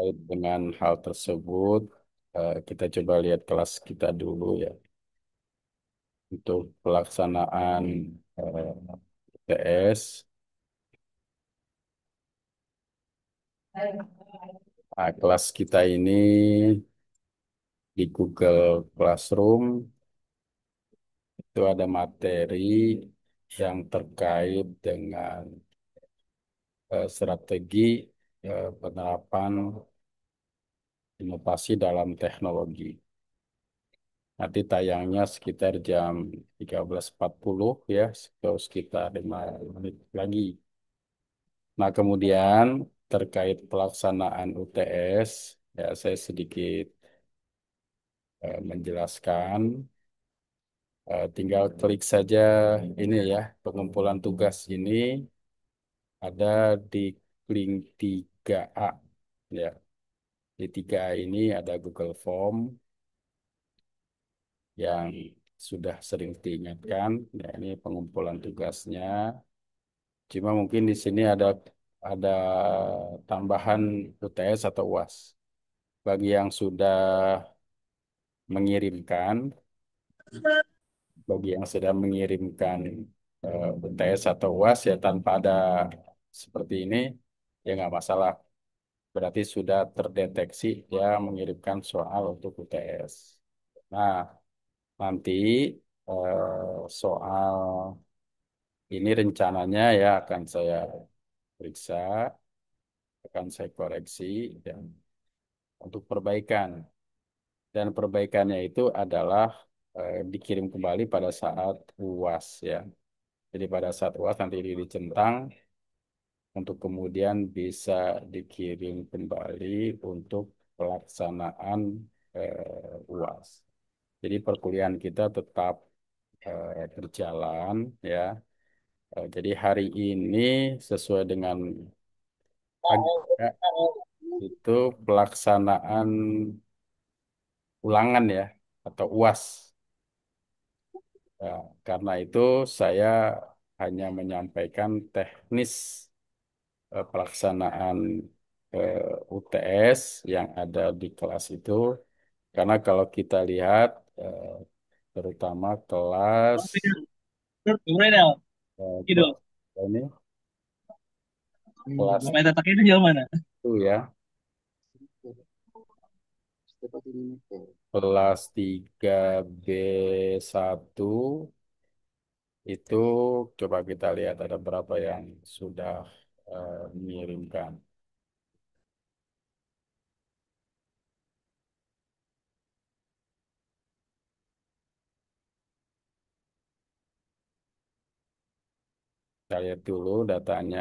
Terkait dengan hal tersebut, kita coba lihat kelas kita dulu ya. Untuk pelaksanaan UTS, kelas kita ini di Google Classroom itu ada materi yang terkait dengan strategi penerapan inovasi dalam teknologi. Nanti tayangnya sekitar jam 13.40 ya, atau sekitar 5 menit lagi. Nah, kemudian terkait pelaksanaan UTS, ya saya sedikit menjelaskan. Tinggal klik saja ini ya, pengumpulan tugas ini ada di link 3A. Ya, di 3A ini ada Google Form yang sudah sering diingatkan. Ya, ini pengumpulan tugasnya. Cuma mungkin di sini ada tambahan UTS atau UAS. Bagi yang sudah mengirimkan, bagi yang sudah mengirimkan UTS atau UAS ya tanpa ada seperti ini, ya nggak masalah. Berarti sudah terdeteksi dia mengirimkan soal untuk UTS. Nah, nanti soal ini rencananya ya akan saya periksa, akan saya koreksi dan untuk perbaikan. Dan perbaikannya itu adalah dikirim kembali pada saat UAS ya. Jadi pada saat UAS nanti dicentang untuk kemudian bisa dikirim kembali untuk pelaksanaan UAS. Jadi perkuliahan kita tetap berjalan ya. Jadi hari ini sesuai dengan agenda itu pelaksanaan ulangan ya atau UAS. Ya, karena itu saya hanya menyampaikan teknis pelaksanaan UTS yang ada di kelas itu. Karena kalau kita lihat terutama kelas Gimana? Gitu. kelas ini kelas Sampai tetaknya itu jauh mana? itu ya kelas 3B1 itu coba kita lihat ada berapa yang sudah mengirimkan. Kita lihat dulu datanya.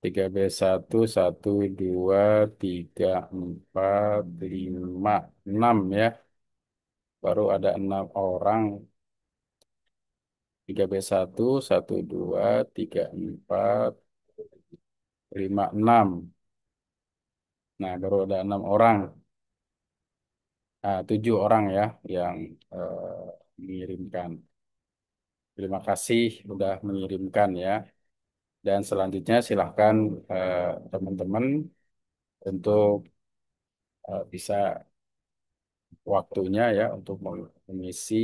3B1, 1, 2, 3, 4, 5, 6 ya. Baru ada 6 orang. 3B1, 1, 2, 3, 4, 5, 6. Nah, baru ada 6 orang. 7 orang ya yang mengirimkan. Terima kasih sudah mengirimkan ya. Dan selanjutnya silahkan teman-teman untuk bisa waktunya ya untuk mengisi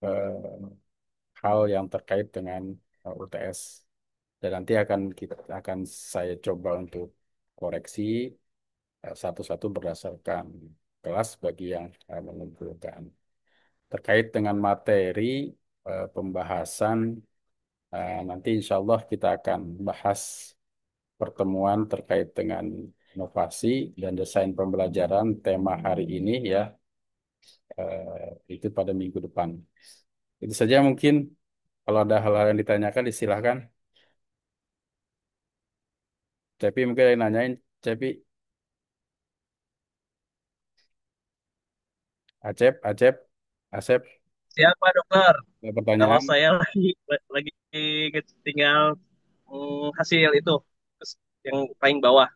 eh, hal yang terkait dengan UTS. Dan nanti akan saya coba untuk koreksi satu-satu berdasarkan kelas bagi yang mengumpulkan. Terkait dengan materi pembahasan, nanti insya Allah kita akan bahas pertemuan terkait dengan inovasi dan desain pembelajaran tema hari ini ya, itu pada minggu depan. Itu saja mungkin. Kalau ada hal-hal yang ditanyakan, disilahkan. Cepi mungkin ada yang nanyain. Cepi, Acep, Acep, Asep, Siapa dokter? ada Kalau pertanyaan? saya lagi tinggal hasil itu yang paling bawah.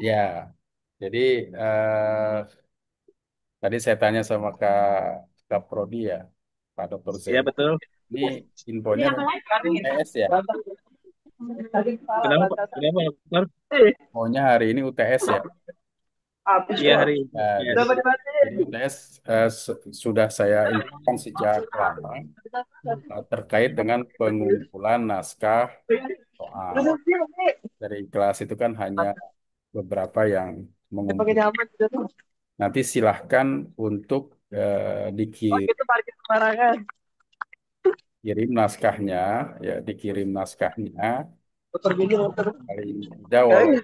Ya, jadi tadi saya tanya sama Kak Prodi ya. Pak Dr. Iya Zainal. betul. Ini infonya dari UTS ya. Kenapa Pak? Kenapa dokter? Maunya hari ini UTS ya. Iya hari ini. Nah, Yes. jadi UTS sudah saya infokan sejak lama terkait dengan pengumpulan naskah soal. Dari kelas itu kan hanya beberapa yang mengumpul. Nanti silahkan untuk dikirim naskahnya, ya dikirim naskahnya paling tidak walau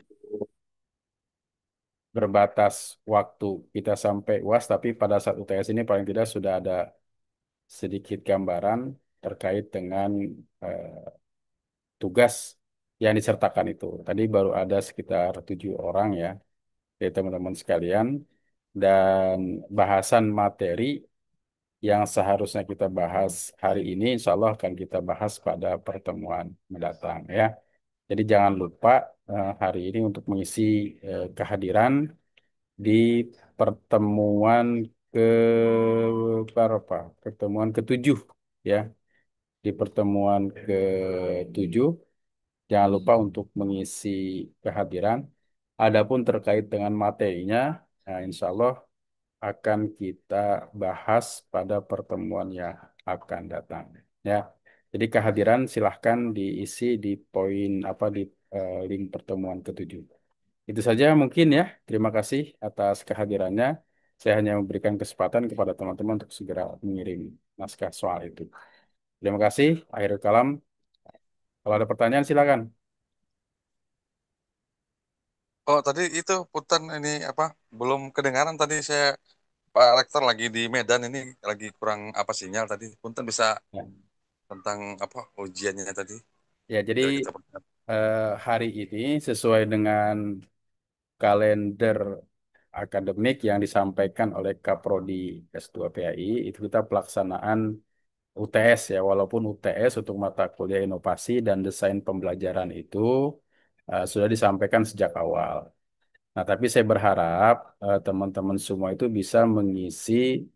berbatas waktu kita sampai UAS, tapi pada saat UTS ini paling tidak sudah ada sedikit gambaran terkait dengan tugas yang disertakan itu. Tadi baru ada sekitar 7 orang ya, dari teman-teman sekalian, dan bahasan materi yang seharusnya kita bahas hari ini, insya Allah akan kita bahas pada pertemuan mendatang ya. Jadi jangan lupa hari ini untuk mengisi kehadiran di pertemuan ke berapa? Pertemuan ketujuh ya. Di pertemuan ketujuh, jangan lupa untuk mengisi kehadiran. Adapun terkait dengan materinya, nah, insya Allah akan kita bahas pada pertemuan yang akan datang. Ya, jadi kehadiran silahkan diisi di poin apa di link pertemuan ketujuh. Itu saja mungkin ya. Terima kasih atas kehadirannya. Saya hanya memberikan kesempatan kepada teman-teman untuk segera mengirim naskah soal itu. Terima kasih. Akhir kalam. Kalau ada pertanyaan silakan. Oh, tadi itu Punten ini apa? Belum kedengaran tadi saya Pak Rektor lagi di Medan ini lagi kurang apa sinyal tadi. Punten bisa Ya, tentang apa ujiannya tadi ya jadi biar kita perhatikan. hari ini sesuai dengan kalender akademik yang disampaikan oleh Kaprodi S2 PAI, itu kita pelaksanaan UTS ya, walaupun UTS untuk mata kuliah inovasi dan desain pembelajaran itu sudah disampaikan sejak awal. Nah, tapi saya berharap teman-teman semua itu bisa mengisi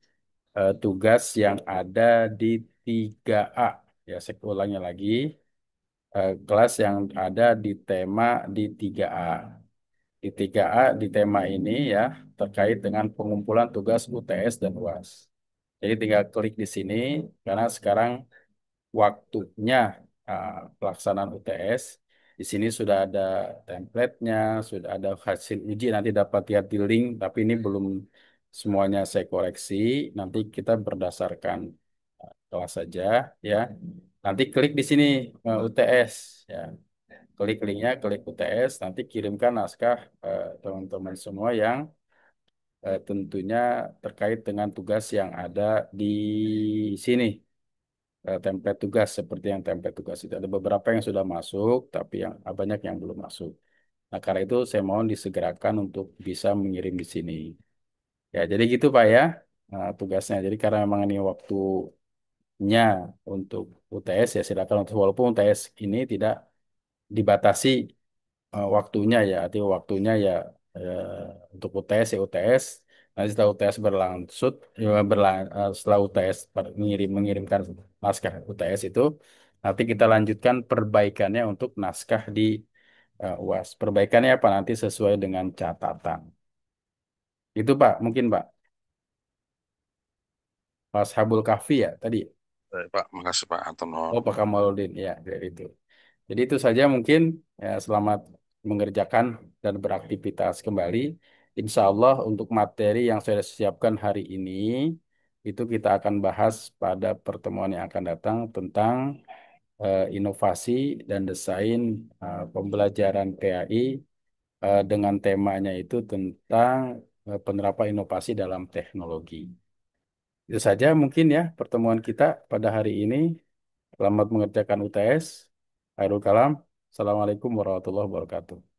tugas yang ada di 3A. Ya, saya ulangi lagi, kelas yang ada di tema di 3A. Di 3A di tema ini ya terkait dengan pengumpulan tugas UTS dan UAS. Jadi tinggal klik di sini karena sekarang waktunya pelaksanaan UTS. Di sini sudah ada template-nya, sudah ada hasil uji, nanti dapat lihat di link, tapi ini belum semuanya saya koreksi. Nanti kita berdasarkan kelas saja ya. Nanti klik di sini UTS ya. Klik linknya, klik UTS, nanti kirimkan naskah teman-teman semua yang tentunya terkait dengan tugas yang ada di sini. Template tugas seperti yang template tugas itu ada beberapa yang sudah masuk tapi yang banyak yang belum masuk. Nah, karena itu saya mohon disegerakan untuk bisa mengirim di sini. Ya, jadi gitu Pak ya tugasnya. Jadi karena memang ini waktunya untuk UTS ya silakan untuk walaupun UTS ini tidak dibatasi waktunya ya, artinya waktunya ya untuk UTS ya UTS. Nanti setelah UTS berlangsung, setelah UTS mengirimkan naskah UTS itu, nanti kita lanjutkan perbaikannya untuk naskah di UAS. Perbaikannya apa nanti sesuai dengan catatan. Itu Pak, mungkin Pak. Pas Habul Kahfi ya tadi. Baik, Pak, makasih Pak Anton. Oh, Pak Kamaludin ya, dari itu. Jadi itu saja mungkin ya, selamat mengerjakan dan beraktivitas kembali. Insya Allah untuk materi yang saya siapkan hari ini itu kita akan bahas pada pertemuan yang akan datang tentang inovasi dan desain pembelajaran PAI dengan temanya itu tentang penerapan inovasi dalam teknologi. Itu saja mungkin ya pertemuan kita pada hari ini. Selamat mengerjakan UTS. Akhirul kalam. Assalamualaikum warahmatullahi wabarakatuh.